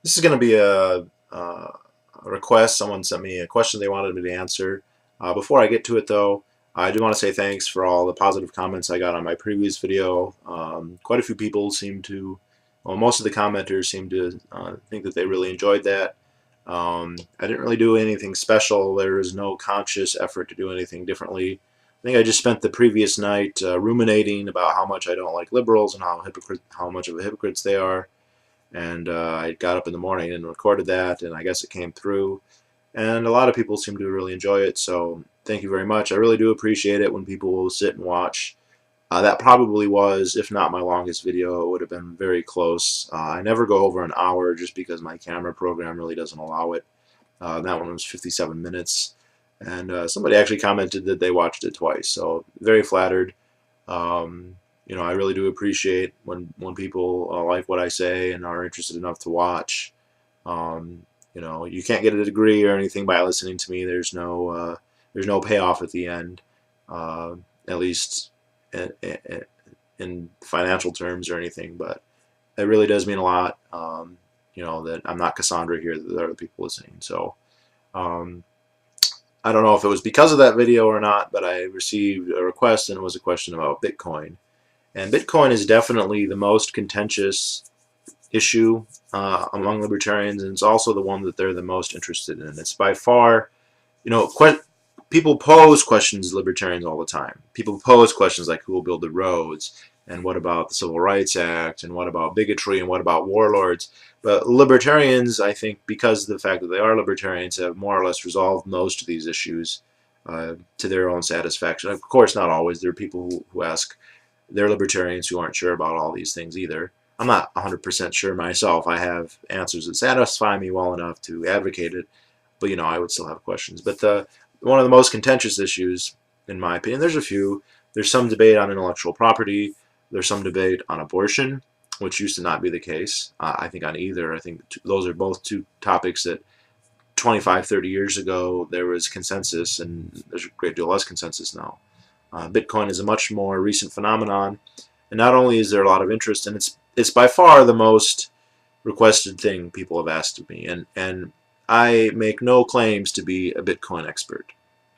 This is going to be a request. Someone sent me a question they wanted me to answer. Before I get to it, though, I do want to say thanks for all the positive comments I got on my previous video. Quite a few people seem to, well, most of the commenters seem to think that they really enjoyed that. I didn't really do anything special. There was no conscious effort to do anything differently. I think I just spent the previous night ruminating about how much I don't like liberals and how much of a hypocrites they are. And I got up in the morning and recorded that, and I guess it came through. And a lot of people seem to really enjoy it, so thank you very much. I really do appreciate it when people will sit and watch. That probably was, if not my longest video, it would have been very close. I never go over an hour just because my camera program really doesn't allow it. That one was 57 minutes. And somebody actually commented that they watched it twice, so very flattered. I really do appreciate when people like what I say and are interested enough to watch. You can't get a degree or anything by listening to me. There's no payoff at the end, at least in financial terms or anything. But it really does mean a lot. That I'm not Cassandra here. That there are other people listening. So. I don't know if it was because of that video or not, but I received a request, and it was a question about Bitcoin. And Bitcoin is definitely the most contentious issue among libertarians, and it's also the one that they're the most interested in. It's by far, people pose questions to libertarians all the time. People pose questions like who will build the roads, and what about the Civil Rights Act, and what about bigotry, and what about warlords. But libertarians, I think, because of the fact that they are libertarians, have more or less resolved most of these issues to their own satisfaction. Of course, not always. There are people who ask, they're libertarians who aren't sure about all these things either. I'm not 100% sure myself. I have answers that satisfy me well enough to advocate it, but I would still have questions. But one of the most contentious issues, in my opinion, there's a few. There's some debate on intellectual property. There's some debate on abortion, which used to not be the case. I think on either. I think those are both two topics that 25, 30 years ago there was consensus, and there's a great deal less consensus now. Bitcoin is a much more recent phenomenon, and not only is there a lot of interest, and it's by far the most requested thing people have asked of me, and I make no claims to be a Bitcoin expert.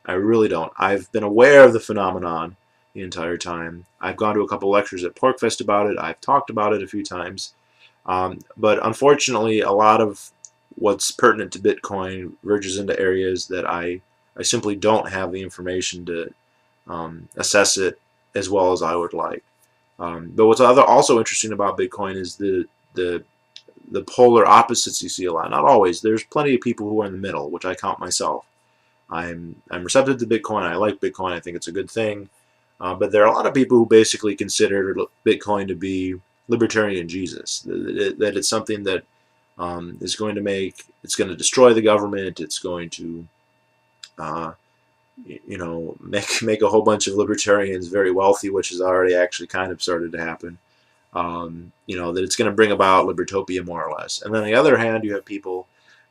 I really don't. I've been aware of the phenomenon the entire time. I've gone to a couple lectures at PorcFest about it. I've talked about it a few times. But unfortunately, a lot of what's pertinent to Bitcoin verges into areas that I simply don't have the information to assess it as well as I would like. But what's also interesting about Bitcoin is the polar opposites you see a lot. Not always. There's plenty of people who are in the middle, which I count myself. I'm receptive to Bitcoin. I like Bitcoin. I think it's a good thing. But there are a lot of people who basically consider Bitcoin to be libertarian Jesus. That it's something that is going to destroy the government. It's going to make a whole bunch of libertarians very wealthy, which has already actually kind of started to happen. That it's going to bring about libertopia more or less. And then on the other hand, you have people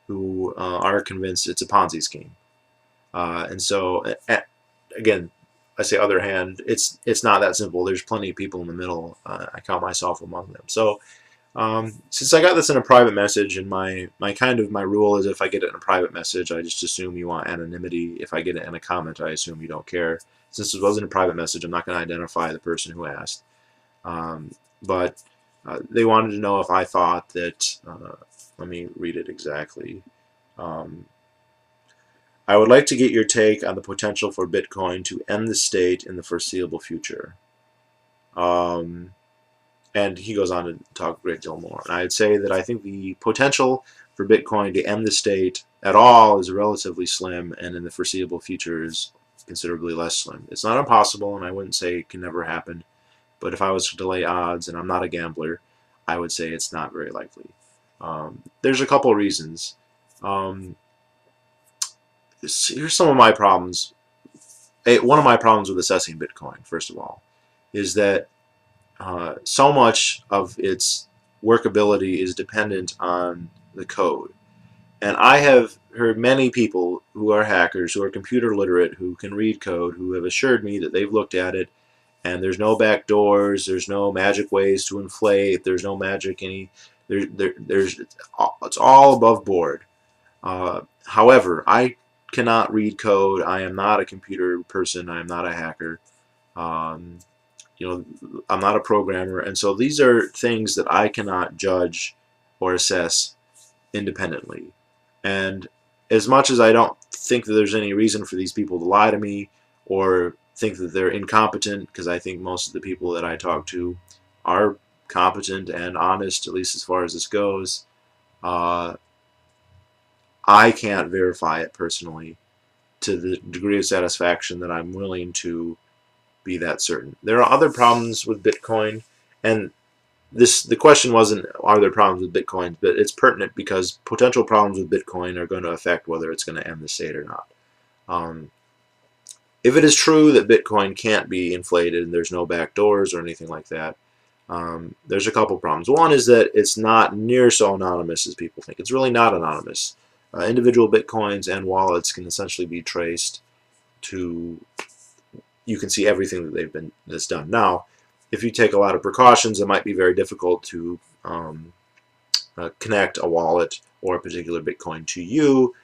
who are convinced it's a Ponzi scheme. And so, again, I say other hand, it's not that simple. There's plenty of people in the middle. I count myself among them. So since I got this in a private message, and my rule is if I get it in a private message, I just assume you want anonymity. If I get it in a comment, I assume you don't care. Since it wasn't a private message, I'm not going to identify the person who asked. But they wanted to know if I thought that, let me read it exactly. I would like to get your take on the potential for Bitcoin to end the state in the foreseeable future. And he goes on to talk a great deal more. And I'd say that I think the potential for Bitcoin to end the state at all is relatively slim, and in the foreseeable future is considerably less slim. It's not impossible, and I wouldn't say it can never happen. But if I was to delay odds, and I'm not a gambler, I would say it's not very likely. There's a couple of reasons. Here's some of my problems. One of my problems with assessing Bitcoin, first of all, is that so much of its workability is dependent on the code. And I have heard many people who are hackers, who are computer literate, who can read code, who have assured me that they've looked at it, and there's no back doors, there's no magic ways to inflate, there's no magic any It's all above board. However, I cannot read code. I am not a computer person. I am not a hacker. Um, I'm not a programmer, and so these are things that I cannot judge or assess independently. And as much as I don't think that there's any reason for these people to lie to me or think that they're incompetent, because I think most of the people that I talk to are competent and honest, at least as far as this goes, uh, I can't verify it personally to the degree of satisfaction that I'm willing to be that certain. There are other problems with Bitcoin, and the question wasn't are there problems with Bitcoin, but it's pertinent because potential problems with Bitcoin are going to affect whether it's going to end the state or not. Um, if it is true that Bitcoin can't be inflated and there's no back doors or anything like that, there's a couple problems. One is that it's not near so anonymous as people think. It's really not anonymous. Individual Bitcoins and wallets can essentially be traced to, you can see everything that that's done. Now, if you take a lot of precautions, it might be very difficult to connect a wallet or a particular Bitcoin to you.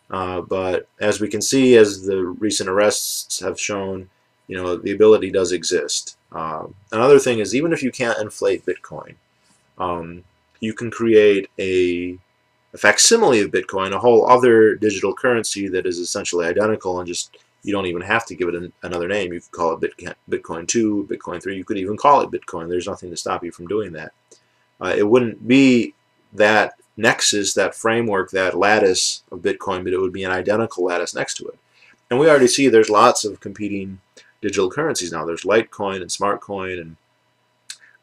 But as we can see, as the recent arrests have shown, the ability does exist. Another thing is, even if you can't inflate Bitcoin, you can create a facsimile of Bitcoin, a whole other digital currency that is essentially identical, and just you don't even have to give it another name. You could call it Bitcoin 2, Bitcoin 3. You could even call it Bitcoin. There's nothing to stop you from doing that. It wouldn't be that nexus, that framework, that lattice of Bitcoin, but it would be an identical lattice next to it. And we already see there's lots of competing digital currencies now. There's Litecoin and Smartcoin and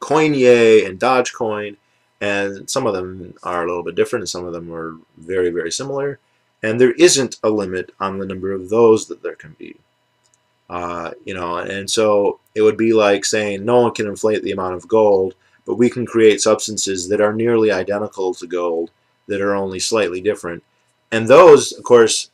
Coinye and Dogecoin, and some of them are a little bit different and some of them are very, very similar. And there isn't a limit on the number of those that there can be. And so it would be like saying no one can inflate the amount of gold, but we can create substances that are nearly identical to gold that are only slightly different. And those, of course,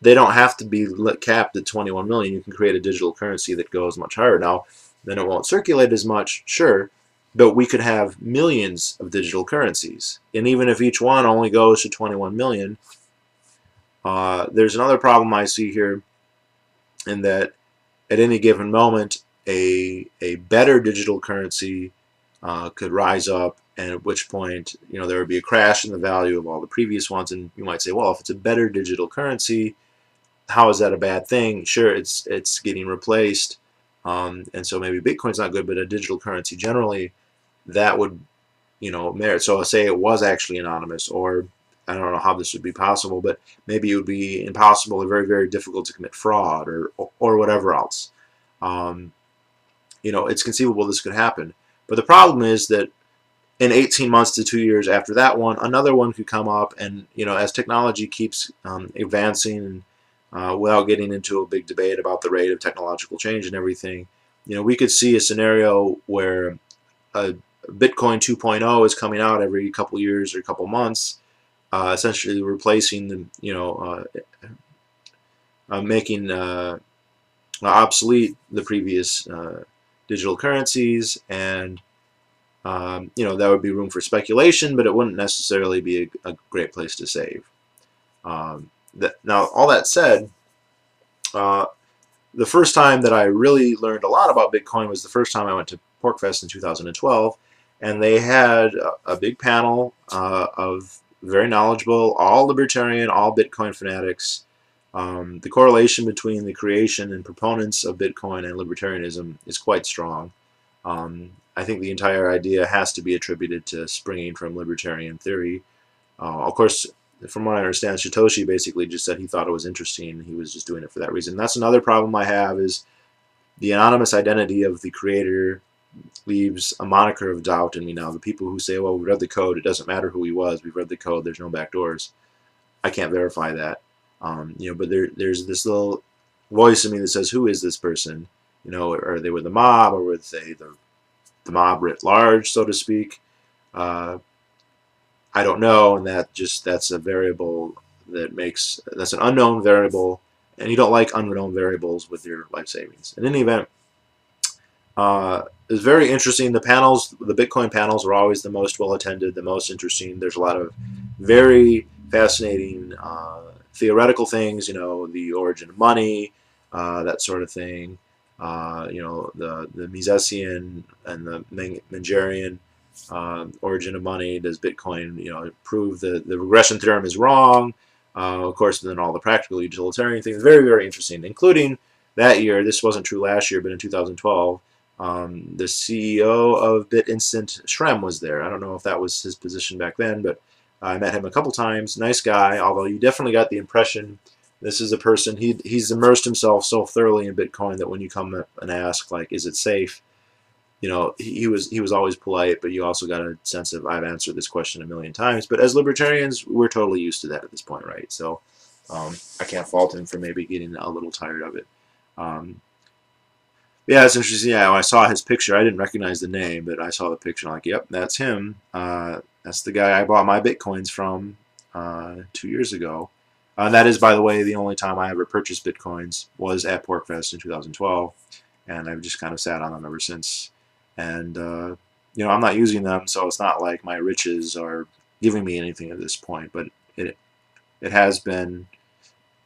they don't have to be capped at 21 million. You can create a digital currency that goes much higher. Now, then it won't circulate as much, sure, but we could have millions of digital currencies. And even if each one only goes to 21 million, there's another problem I see here, in that at any given moment, a better digital currency could rise up, and at which point, there would be a crash in the value of all the previous ones. And you might say, well, if it's a better digital currency, how is that a bad thing? Sure, it's getting replaced, and so maybe Bitcoin's not good, but a digital currency generally, that would, merit. So say it was actually anonymous, or I don't know how this would be possible, but maybe it would be impossible or very, very difficult to commit fraud or whatever else. It's conceivable this could happen. But the problem is that in 18 months to 2 years after that one, another one could come up, and as technology keeps advancing, without getting into a big debate about the rate of technological change and everything, we could see a scenario where a Bitcoin 2.0 is coming out every couple years or couple months, essentially replacing the, making obsolete the previous digital currencies, and that would be room for speculation, but it wouldn't necessarily be a great place to save. Now, all that said, the first time that I really learned a lot about Bitcoin was the first time I went to PorcFest in 2012, and they had a big panel of very knowledgeable, all libertarian, all Bitcoin fanatics. The correlation between the creation and proponents of Bitcoin and libertarianism is quite strong. I think the entire idea has to be attributed to springing from libertarian theory. Of course, from what I understand, Satoshi basically just said he thought it was interesting. He was just doing it for that reason. That's another problem I have, is the anonymous identity of the creator leaves a moniker of doubt in me now. The people who say, well, we read the code, it doesn't matter who he was, we've read the code, there's no backdoors. I can't verify that. But there's this little voice in me that says, who is this person? Are they with the mob, or were they the mob writ large, so to speak? I don't know, and that's a variable that's an unknown variable, and you don't like unknown variables with your life savings. In any event, It's very interesting. The panels, the Bitcoin panels, are always the most well attended, the most interesting. There's a lot of very fascinating theoretical things. You know, the origin of money, that sort of thing. You know, the Misesian and the Mangerian origin of money. Does Bitcoin, you know, prove the regression theorem is wrong? Of course, then all the practical utilitarian things. Very, very interesting, including that year. This wasn't true last year, but in 2012. The CEO of BitInstant, Shrem, was there. I don't know if that was his position back then, but I met him a couple times. Nice guy, although you definitely got the impression this is a person, he's immersed himself so thoroughly in Bitcoin that when you come up and ask, like, is it safe? You know, he was always polite, but you also got a sense of, I've answered this question a million times. But as libertarians, we're totally used to that at this point, right? So I can't fault him for maybe getting a little tired of it. Um, yeah, it's interesting. Yeah, when I saw his picture, I didn't recognize the name, but I saw the picture. I'm like, yep, that's him. That's the guy I bought my Bitcoins from 2 years ago. And that is, by the way, the only time I ever purchased Bitcoins was at PorcFest in 2012. And I've just kind of sat on them ever since. And, you know, I'm not using them, so it's not like my riches are giving me anything at this point. But it has been,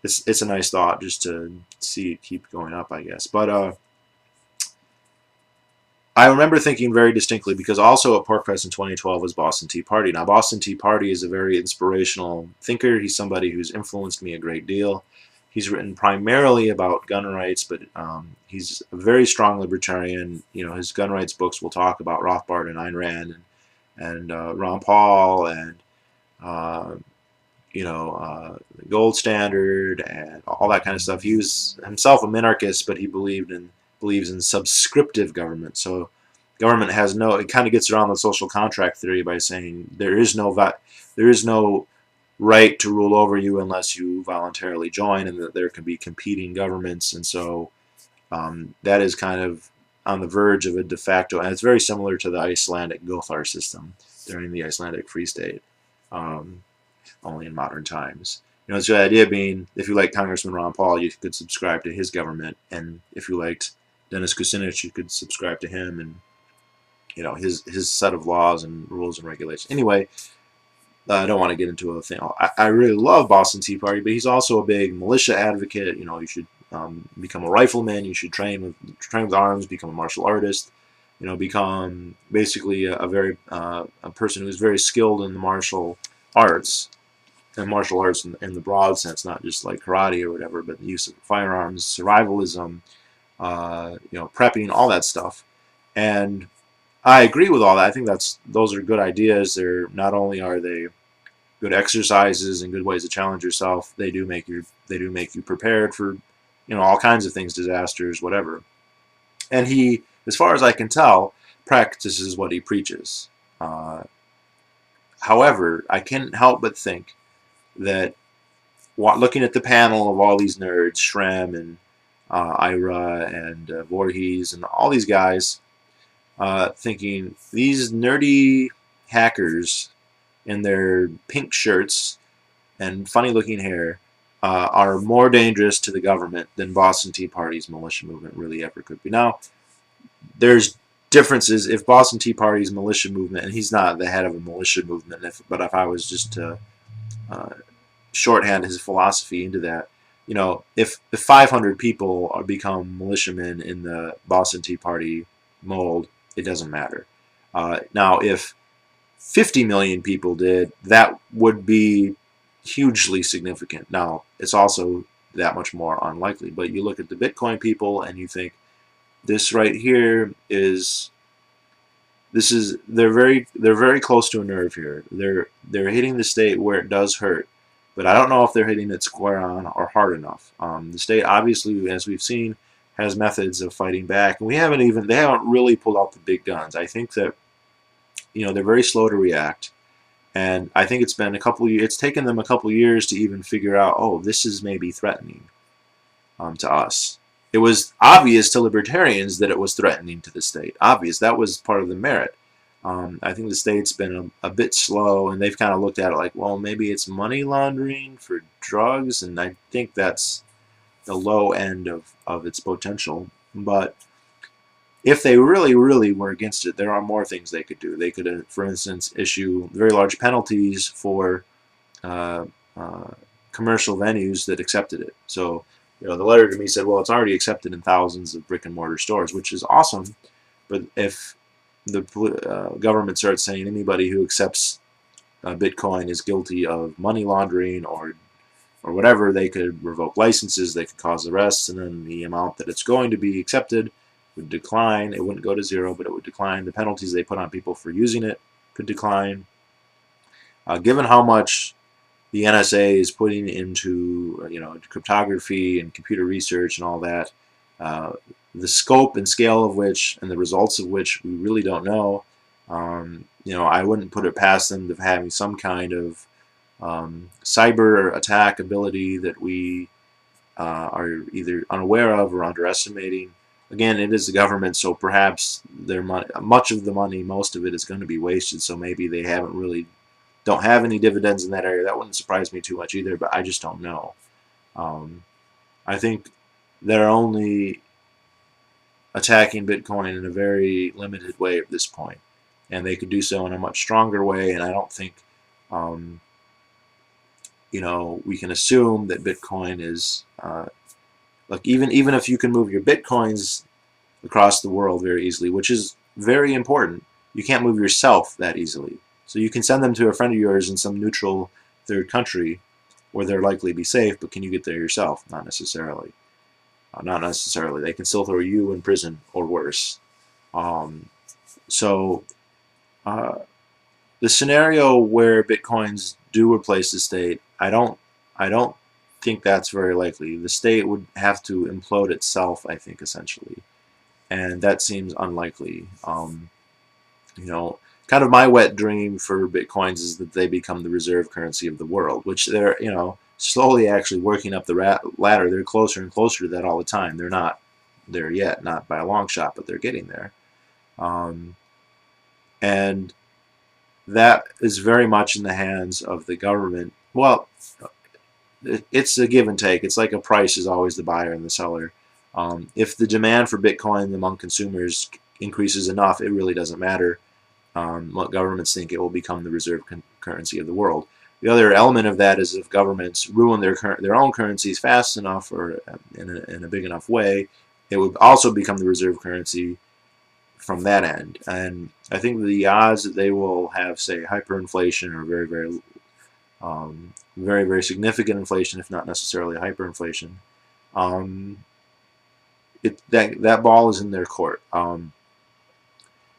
it's a nice thought just to see it keep going up, I guess. But, I remember thinking very distinctly, because also at PorcFest in 2012 was Boston Tea Party. Now, Boston Tea Party is a very inspirational thinker. He's somebody who's influenced me a great deal. He's written primarily about gun rights, but he's a very strong libertarian. You know, his gun rights books will talk about Rothbard and Ayn Rand and Ron Paul and uh, you know, the gold standard and all that kind of stuff. He was himself a minarchist, but he believes in subscriptive government. So government has no. It kind of gets around the social contract theory by saying there is no right to rule over you unless you voluntarily join, and that there can be competing governments. And so that is kind of on the verge of a de facto, and it's very similar to the Icelandic Gothar system during the Icelandic Free State. Um, Only in modern times. You know, so the idea being, if you like Congressman Ron Paul, you could subscribe to his government, and if you liked Dennis Kucinich, you could subscribe to him and, you know, his set of laws and rules and regulations. Anyway, I don't want to get into a thing. I really love Boston Tea Party, but he's also a big militia advocate. You know, you should become a rifleman. You should train with arms, become a martial artist. You know, become basically a person who's very skilled in the martial arts, and martial arts in the broad sense, not just like karate or whatever, but the use of firearms, survivalism, you know, prepping, all that stuff. And I agree with all that. I think those are good ideas. They're not only are they good exercises and good ways to challenge yourself, they do make you prepared for, you know, all kinds of things, disasters, whatever. And he, as far as I can tell, practices what he preaches. However, I can't help but think that looking at the panel of all these nerds, Shrem and Ira and Voorhees and all these guys, thinking these nerdy hackers in their pink shirts and funny-looking hair are more dangerous to the government than Boston Tea Party's militia movement really ever could be. Now, there's differences. If Boston Tea Party's militia movement, and he's not the head of a militia movement, but if I was just to shorthand his philosophy into that, you know, if 500 people become militiamen in the Boston Tea Party mold, it doesn't matter. Now, if 50 million people did, that would be hugely significant. Now, it's also that much more unlikely. But you look at the Bitcoin people and you think, this right here they're very close to a nerve here. They're hitting the state where it does hurt, but I don't know if they're hitting it square on or hard enough. The state obviously, as we've seen, has methods of fighting back, and they haven't really pulled out the big guns. I think that, you know, they're very slow to react, and I think it's taken them a couple years to even figure out, oh, this is maybe threatening to us. It was obvious to libertarians that it was threatening to the state. Obvious. That was part of the merit. I think the state's been a bit slow, and they've kind of looked at it like, well, maybe it's money laundering for drugs, and I think that's the low end of its potential. But if they really, really were against it, there are more things they could do. They could, for instance, issue very large penalties for uh, uh, commercial venues that accepted it. So, the letter to me said, well, it's already accepted in thousands of brick and mortar stores, which is awesome. But if the government starts saying anybody who accepts Bitcoin is guilty of money laundering or whatever, they could revoke licenses, they could cause arrests, and then the amount that it's going to be accepted would decline. It wouldn't go to zero, but it would decline. The penalties they put on people for using it could decline. Given how much the NSA is putting into cryptography and computer research and all that, the scope and scale of which and the results of which we really don't know. I wouldn't put it past them to having some kind of cyber attack ability that we are either unaware of or underestimating. Again, it is the government, so perhaps their money, much of the money, most of it is going to be wasted. So maybe they don't have any dividends in that area. That wouldn't surprise me too much either, but I just don't know. I think they're only attacking Bitcoin in a very limited way at this point, and they could do so in a much stronger way. And I don't think, we can assume that Bitcoin is like even if you can move your Bitcoins across the world very easily, which is very important, you can't move yourself that easily. So you can send them to a friend of yours in some neutral third country where they're likely to be safe, but can you get there yourself? Not necessarily. Not necessarily. They can still throw you in prison or worse. So the scenario where Bitcoins do replace the state, I don't think that's very likely. The state would have to implode itself, I think, essentially, and that seems unlikely. Kind of my wet dream for Bitcoins is that they become the reserve currency of the world, which they're, slowly actually working up the ladder. They're closer and closer to that all the time. They're not there yet, not by a long shot, but they're getting there. And that is very much in the hands of the government. Well, it's a give and take. It's like a price is always the buyer and the seller. If the demand for Bitcoin among consumers increases enough, it really doesn't matter what governments think. It will become the reserve currency of the world. The other element of that is if governments ruin their own currencies fast enough or in a big enough way, it would also become the reserve currency from that end. And I think the odds that they will have, say, hyperinflation or very, very, very, very significant inflation, if not necessarily hyperinflation, that ball is in their court.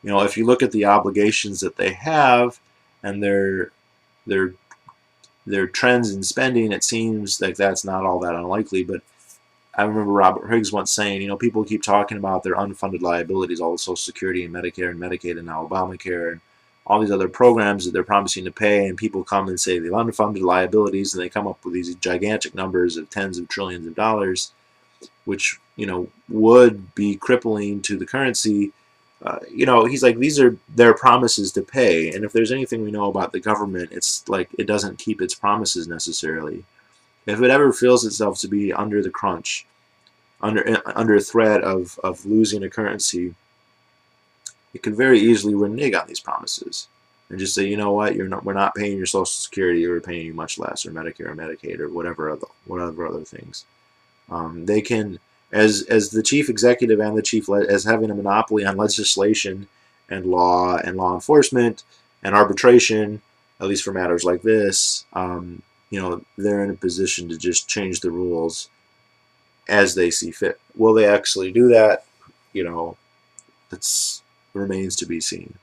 If you look at the obligations that they have and their trends in spending, it seems like that's not all that unlikely. But I remember Robert Higgs once saying, people keep talking about their unfunded liabilities, all the Social Security and Medicare and Medicaid and now Obamacare and all these other programs that they're promising to pay, and people come and say they've unfunded liabilities, and they come up with these gigantic numbers of tens of trillions of dollars, which would be crippling to the currency. He's like, these are their promises to pay, and if there's anything we know about the government, it's like it doesn't keep its promises necessarily. If it ever feels itself to be under the crunch, under threat of losing a currency, it could very easily renege on these promises and just say, you know what, we're not paying your Social Security, we're paying you much less, or Medicare or Medicaid or whatever other things. They can, as the chief executive and the chief, as having a monopoly on legislation and law enforcement and arbitration, at least for matters like this, they're in a position to just change the rules as they see fit. Will they actually do that? That remains to be seen.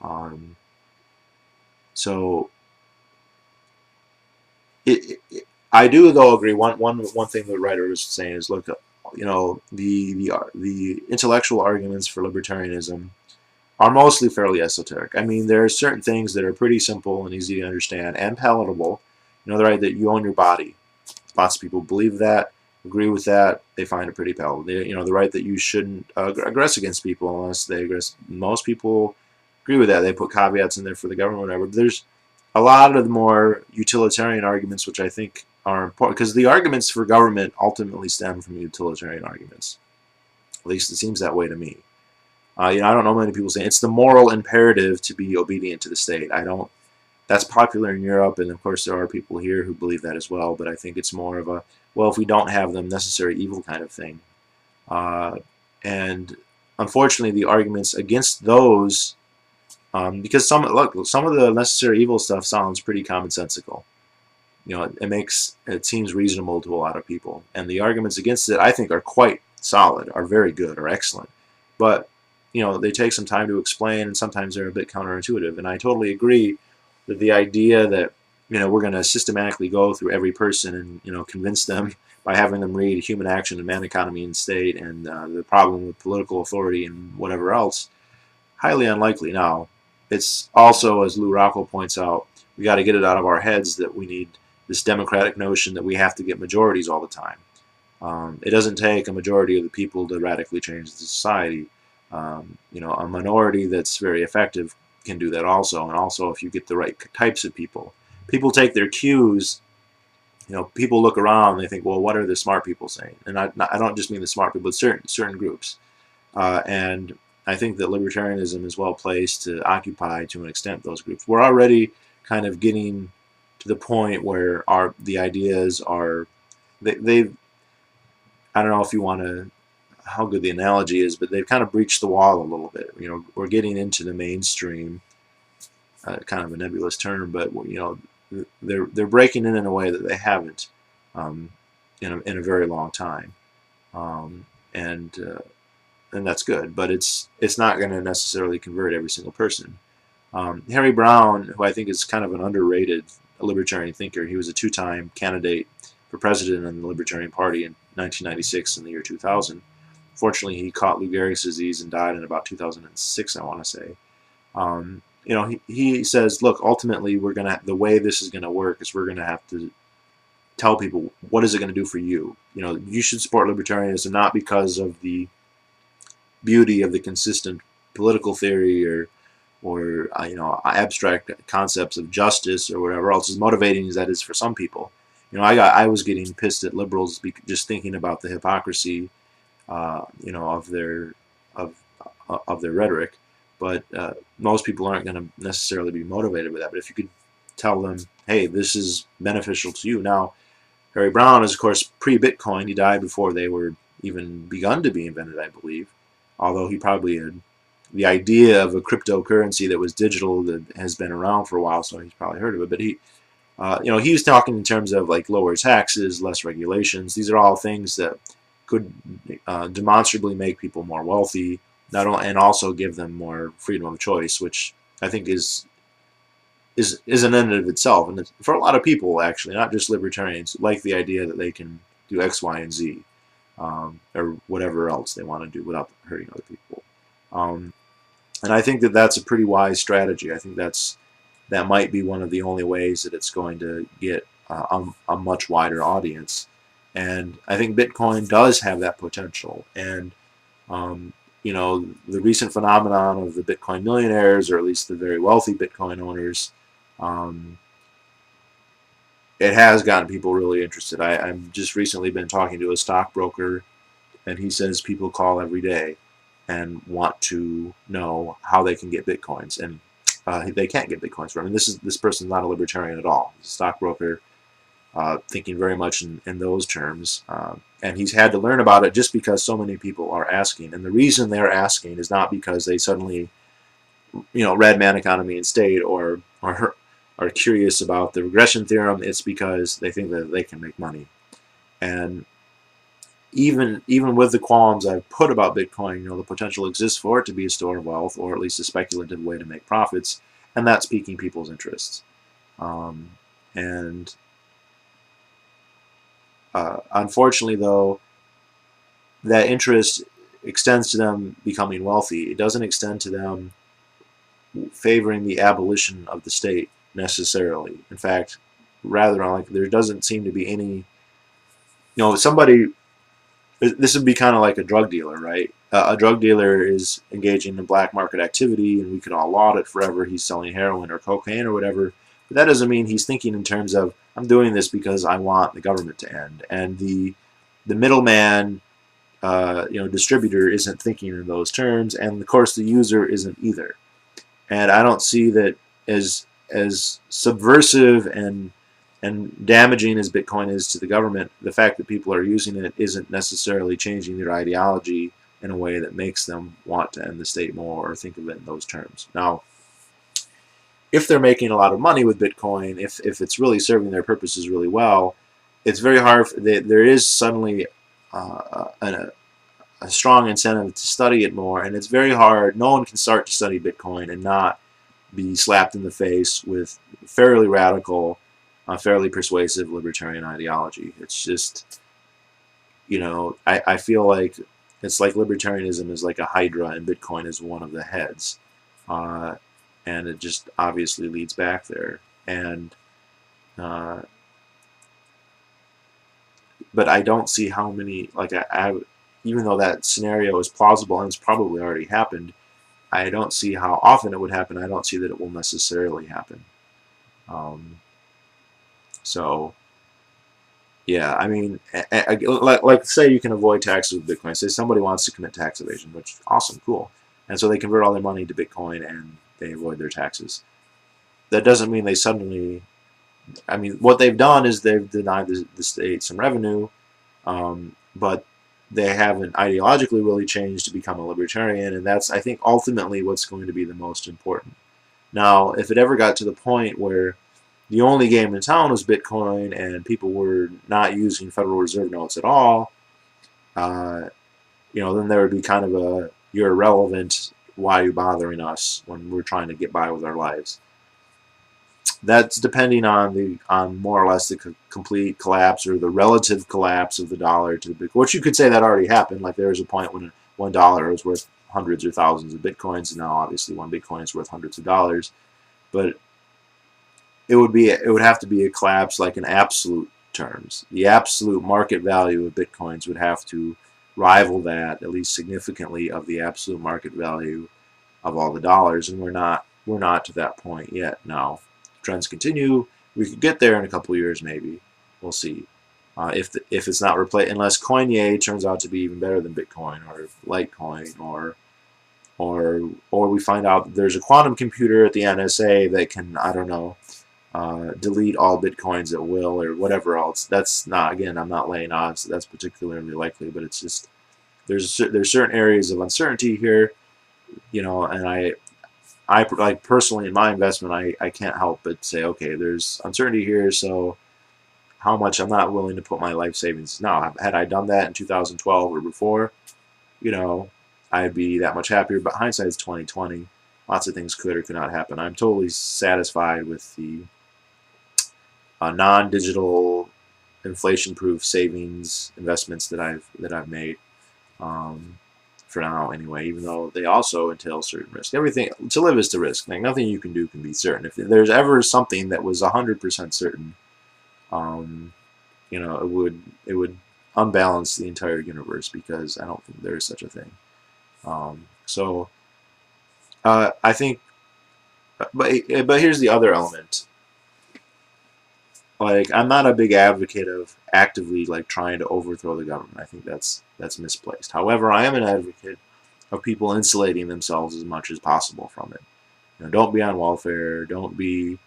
I do though agree. One thing the writer was saying is, look, the intellectual arguments for libertarianism are mostly fairly esoteric. I mean, there are certain things that are pretty simple and easy to understand and palatable. The right that you own your body. Lots of people believe that, agree with that. They find it pretty palatable. The right that you shouldn't aggress against people unless they aggress. Most people agree with that. They put caveats in there for the government, whatever. But there's a lot of the more utilitarian arguments, which I think are important, because the arguments for government ultimately stem from utilitarian arguments. At least it seems that way to me. I don't know many people saying it's the moral imperative to be obedient to the state. I don't. That's popular in Europe, and of course there are people here who believe that as well. But I think it's more of a, well, if we don't have them, necessary evil kind of thing. Uh, and unfortunately, the arguments against those, because some of the necessary evil stuff sounds pretty commonsensical. It seems reasonable to a lot of people, and the arguments against it, I think, are quite solid, are very good, are excellent. But they take some time to explain, and sometimes they're a bit counterintuitive. And I totally agree that the idea that we're going to systematically go through every person and convince them by having them read Human Action and Man, Economy, and State and the problem with political authority and whatever else, highly unlikely. Now, it's also, as Lou Rocco points out, we got to get it out of our heads that we need this democratic notion that we have to get majorities all the time. It doesn't take a majority of the people to radically change the society. A minority that's very effective can do that also, and also if you get the right types of people. People take their cues. People look around and they think, well, what are the smart people saying? And I don't just mean the smart people, but certain groups. And I think that libertarianism is well placed to occupy, to an extent, those groups. We're already kind of getting to the point where the ideas are, they've, I don't know if you want to, how good the analogy is, but they've kind of breached the wall a little bit. We're getting into the mainstream, kind of a nebulous term, but they're breaking in a way that they haven't in a very long time, and that's good. But it's not going to necessarily convert every single person. Harry Browne, who I think is kind of an underrated libertarian thinker, he was a two-time candidate for president in the Libertarian Party in 1996 and the year 2000. Fortunately, he caught Lou Gehrig's disease and died in about 2006, I want to say. He says, look, ultimately, the way this is going to work is we're going to have to tell people, what is it going to do for you? You should support libertarianism not because of the beauty of the consistent political theory or abstract concepts of justice or whatever else, as motivating as that is for some people. I was getting pissed at liberals just thinking about the hypocrisy, of their rhetoric. But most people aren't going to necessarily be motivated by that. But if you could tell them, hey, this is beneficial to you. Now, Harry Browne is, of course, pre-Bitcoin. He died before they were even begun to be invented, I believe. Although he probably had the idea of a cryptocurrency that was digital that has been around for a while, so he's probably heard of it. But he was talking in terms of like lower taxes, less regulations. These are all things that could demonstrably make people more wealthy, and also give them more freedom of choice, which I think is an end in itself. And for a lot of people, actually, not just libertarians, like the idea that they can do X, Y, and Z, or whatever else they want to do without hurting other people. And I think that that's a pretty wise strategy. I think that might be one of the only ways that it's going to get a much wider audience. And I think Bitcoin does have that potential. And the recent phenomenon of the Bitcoin millionaires, or at least the very wealthy Bitcoin owners, it has gotten people really interested. I've just recently been talking to a stockbroker, and he says people call every day and want to know how they can get Bitcoins, and they can't get Bitcoins from him. And this person's not a libertarian at all. He's a stockbroker, thinking very much in those terms. And he's had to learn about it just because so many people are asking. And the reason they're asking is not because they suddenly, read Man, Economy, and State or are curious about the regression theorem. It's because they think that they can make money. And even with the qualms I've put about Bitcoin, the potential exists for it to be a store of wealth, or at least a speculative way to make profits, and that's piquing people's interests. Unfortunately, though, that interest extends to them becoming wealthy. It doesn't extend to them favoring the abolition of the state necessarily. In fact, rather unlikely. There doesn't seem to be any, somebody, this would be kind of like a drug dealer, right? A drug dealer is engaging in black market activity, and we could all laud it forever. He's selling heroin or cocaine or whatever. But that doesn't mean he's thinking in terms of, I'm doing this because I want the government to end. And the middleman distributor isn't thinking in those terms, and of course the user isn't either. And I don't see that as subversive and damaging as Bitcoin is to the government. The fact that people are using it isn't necessarily changing their ideology in a way that makes them want to end the state more or think of it in those terms. Now, if they're making a lot of money with Bitcoin, if it's really serving their purposes really well, it's very hard. There is suddenly a strong incentive to study it more, and it's very hard. No one can start to study Bitcoin and not be slapped in the face with fairly radical, fairly persuasive libertarian ideology. It's just, I feel like it's like libertarianism is like a hydra and Bitcoin is one of the heads. And it just obviously leads back there. And but I don't see how many, like even though that scenario is plausible and it's probably already happened, I don't see how often it would happen. I don't see that it will necessarily happen. So, yeah, I mean, like say you can avoid taxes with Bitcoin. Say somebody wants to commit tax evasion, which awesome, cool. And so they convert all their money to Bitcoin and they avoid their taxes. That doesn't mean they suddenly, I mean, what they've done is they've denied the state some revenue, but they haven't ideologically really changed to become a libertarian, and that's, I think, ultimately what's going to be the most important. Now, if it ever got to the point where the only game in town was Bitcoin and people were not using Federal Reserve notes at all, then there would be kind of a, you're irrelevant, why are you bothering us when we're trying to get by with our lives? That's depending on more or less the complete collapse or the relative collapse of the dollar to the Bitcoin. Which you could say that already happened. Like there was a point when $1 was worth hundreds or thousands of Bitcoins, and now obviously one Bitcoin is worth hundreds of dollars. But it would have to be a collapse like in absolute terms. The absolute market value of Bitcoins would have to rival that, at least significantly, of the absolute market value of all the dollars, and we're not to that point yet. Now, if trends continue, we could get there in a couple of years, maybe. We'll see. If it's not replaced, unless Coinye turns out to be even better than Bitcoin or Litecoin, or we find out that there's a quantum computer at the NSA that can, I don't know, delete all Bitcoins at will or whatever else. That's not, again, I'm not laying odds that's particularly likely, but it's just there's certain areas of uncertainty here, and I like personally in my investment, I can't help but say, okay, there's uncertainty here, so how much I'm not willing to put my life savings now. Had I done that in 2012 or before, I'd be that much happier. But hindsight's 20/20. Lots of things could or could not happen. I'm totally satisfied with the non-digital, inflation-proof savings investments that I've made. For now, anyway. Even though they also entail certain risk. Everything to live is to risk. Like nothing you can do can be certain. If there's ever something that was 100% certain, it would unbalance the entire universe, because I don't think there is such a thing. I think, but here's the other element. Like, I'm not a big advocate of actively like trying to overthrow the government. I think that's misplaced. However, I am an advocate of people insulating themselves as much as possible from it. Don't be on welfare. Don't be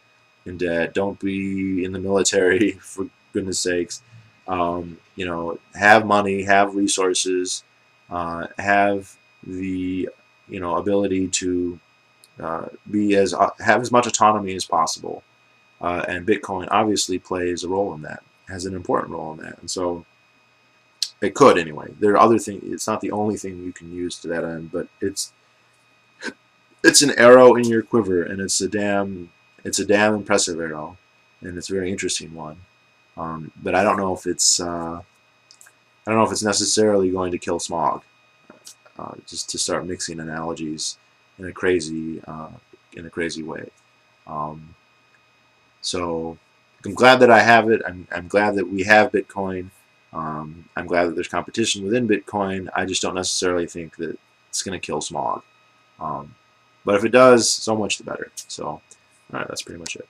in debt. Don't be in the military, for goodness sakes. Have money, have resources, have the ability to have as much autonomy as possible. And Bitcoin obviously plays a role in that, has an important role in that, and so it could anyway. There are other things. It's not the only thing you can use to that end, but it's an arrow in your quiver, and it's a damn impressive arrow, and it's a very interesting one. But I don't know if it's necessarily going to kill smog. Just to start mixing analogies in a crazy way. So I'm glad that I have it. I'm glad that we have Bitcoin. I'm glad that there's competition within Bitcoin. I just don't necessarily think that it's going to kill smog. But if it does, so much the better. So, all right, that's pretty much it.